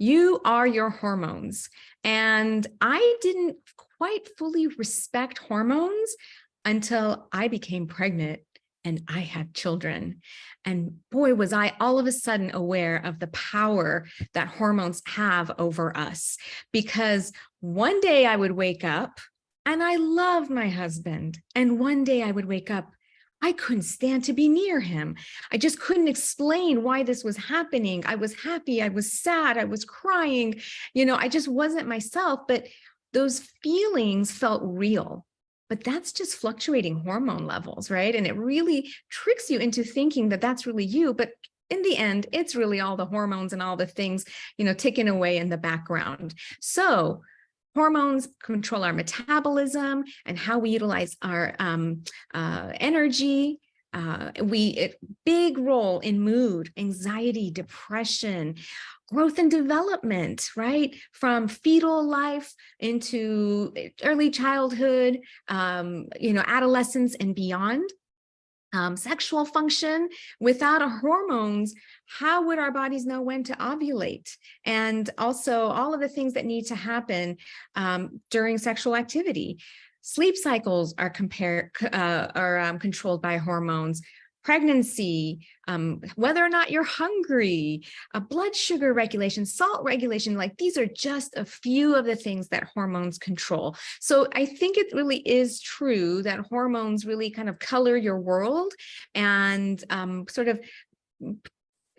You are your hormones. And I didn't quite fully respect hormones until I became pregnant and I had children. And boy, was I all of a sudden aware of the power that hormones have over us. Because one day I would wake up and I loved my husband. And one day I would wake up, I couldn't stand to be near him. I just couldn't explain why this was happening. I was happy, I was sad, I was crying. I just wasn't myself, but those feelings felt real. But that's just fluctuating hormone levels, right? And it really tricks you into thinking that that's really you. But in the end, it's really all the hormones and all the things, ticking away in the background. So hormones control our metabolism and how we utilize our energy. Big role in mood, anxiety, depression, growth and development, right? From fetal life into early childhood, adolescence and beyond. Sexual function. Without our hormones, how would our bodies know when to ovulate? And also all of the things that need to happen during sexual activity. Sleep cycles are controlled by hormones. Pregnancy, whether or not you're hungry, blood sugar regulation, salt regulation, like these are just a few of the things that hormones control. So I think it really is true that hormones really kind of color your world and sort of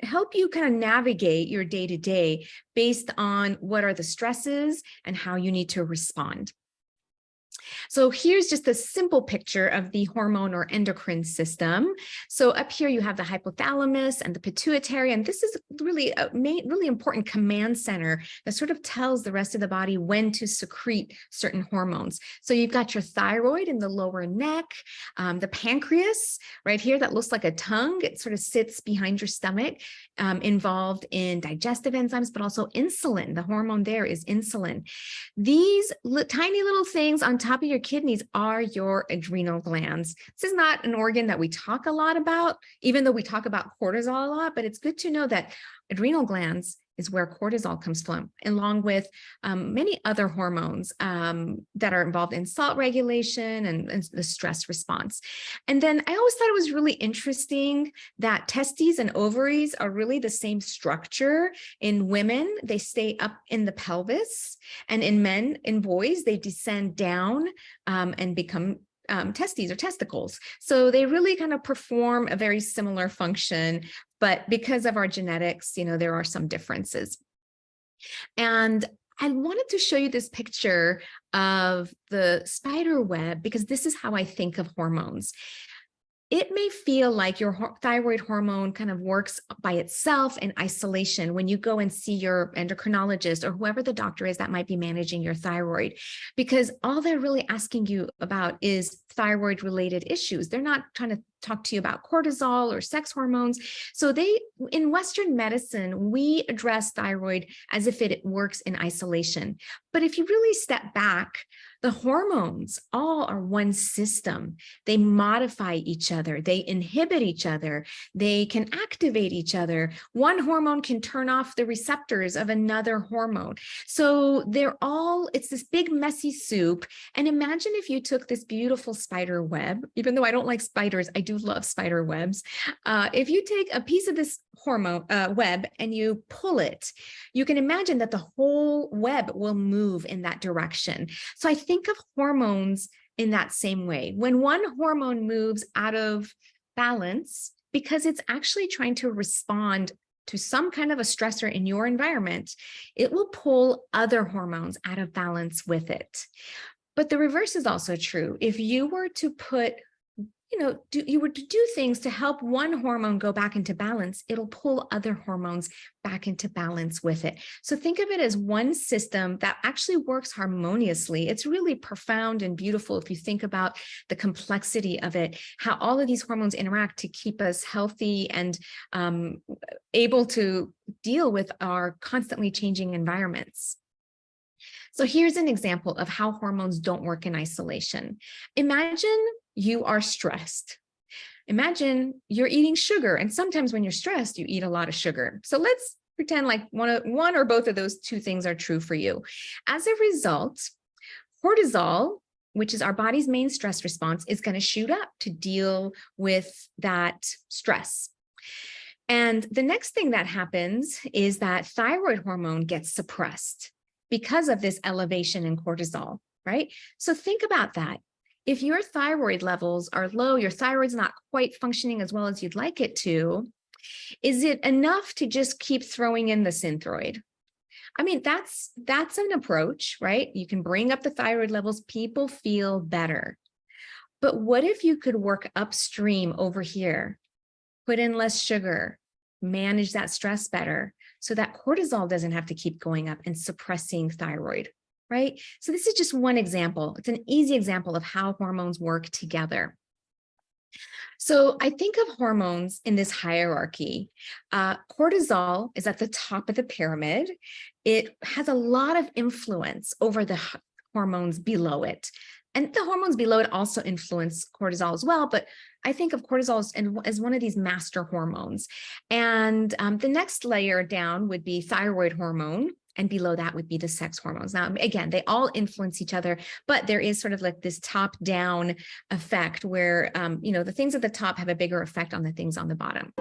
help you kind of navigate your day-to-day based on what are the stresses and how you need to respond. So here's just a simple picture of the hormone or endocrine system. So up here you have the hypothalamus and the pituitary, and this is really a really important command center that sort of tells the rest of the body when to secrete certain hormones. So you've got your thyroid in the lower neck, the pancreas right here that looks like a tongue. It sort of sits behind your stomach, involved in digestive enzymes, but also insulin. The hormone there is insulin. These tiny little things on top of your kidneys are your adrenal glands. This is not an organ that we talk a lot about, even though we talk about cortisol a lot, but it's good to know that adrenal glands is where cortisol comes from, along with many other hormones that are involved in salt regulation and the stress response. And then I always thought it was really interesting that testes and ovaries are really the same structure. In women, they stay up in the pelvis, and in men, in boys, they descend down and become testes or testicles. So they really kind of perform a very similar function, but because of our genetics, there are some differences. And I wanted to show you this picture of the spider web because this is how I think of hormones. It may feel like your thyroid hormone kind of works by itself in isolation when you go and see your endocrinologist or whoever the doctor is that might be managing your thyroid, because all they're really asking you about is thyroid related issues. They're not trying to talk to you about cortisol or sex hormones. So in Western medicine, we address thyroid as if it works in isolation. But if you really step back, the hormones all are one system. They modify each other. They inhibit each other. They can activate each other. One hormone can turn off the receptors of another hormone. So it's this big messy soup. And imagine if you took this beautiful spider web, even though I don't like spiders, I do love spider webs. If you take a piece of this hormone web and you pull it, you can imagine that the whole web will move in that direction. So I think of hormones in that same way. When one hormone moves out of balance, because it's actually trying to respond to some kind of a stressor in your environment, it will pull other hormones out of balance with it. But the reverse is also true. If you were to put you were to do things to help one hormone go back into balance, it'll pull other hormones back into balance with it. So think of it as one system that actually works harmoniously. It's really profound and beautiful if you think about the complexity of it, how all of these hormones interact to keep us healthy and able to deal with our constantly changing environments. So here's an example of how hormones don't work in isolation. Imagine you are stressed. Imagine you're eating sugar, and sometimes when you're stressed, you eat a lot of sugar. So let's pretend like one or both of those two things are true for you. As a result, cortisol, which is our body's main stress response, is going to shoot up to deal with that stress. And the next thing that happens is that thyroid hormone gets suppressed because of this elevation in cortisol, right? So think about that. If your thyroid levels are low, your thyroid's not quite functioning as well as you'd like it to, is it enough to just keep throwing in the Synthroid? I mean, that's an approach, right? You can bring up the thyroid levels, people feel better. But what if you could work upstream over here, put in less sugar, manage that stress better so that cortisol doesn't have to keep going up and suppressing thyroid, right? So this is just one example. It's an easy example of how hormones work together. So I think of hormones in this hierarchy. Cortisol is at the top of the pyramid. It has a lot of influence over the hormones below it. And the hormones below it also influence cortisol as well, but I think of cortisol as one of these master hormones. And the next layer down would be thyroid hormone, and below that would be the sex hormones. Now, again, they all influence each other, but there is sort of like this top-down effect where, the things at the top have a bigger effect on the things on the bottom.